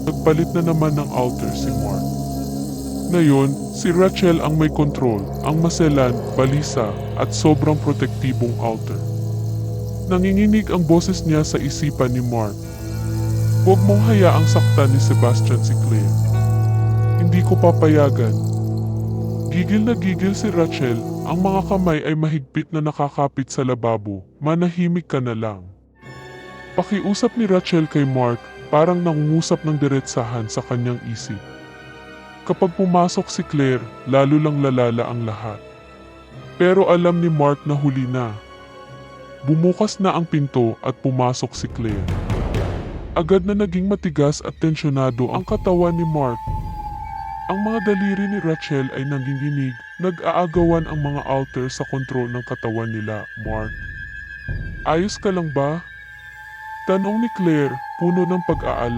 nagpalit na naman ng altar si Mark. Ngayon, si Rachel ang may control, ang maselan, balisa, at sobrang protektibong altar. Nanginginig ang boses niya sa isipan ni Mark. Huwag mong hayaang saktan ni Sebastian si Claire. Hindi ko papayagan. Gigil na gigil si Rachel, ang mga kamay ay mahigpit na nakakapit sa lababo, manahimik ka na lang. Pakiusap ni Rachel kay Mark, parang nangungusap ng diretsahan sa kanyang isip. Kapag pumasok si Claire, lalo lang lalala ang lahat. Pero alam ni Mark na huli na. Bumukas na ang pinto at pumasok si Claire. Agad na naging matigas at tensyonado ang katawan ni Mark. Ang mga daliri ni Rachel ay nanginginig, nag-aagawan ang mga altar sa kontrol ng katawan nila, Mark. Ayos ka lang ba? Tanong ni Claire, puno ng pag-aalala.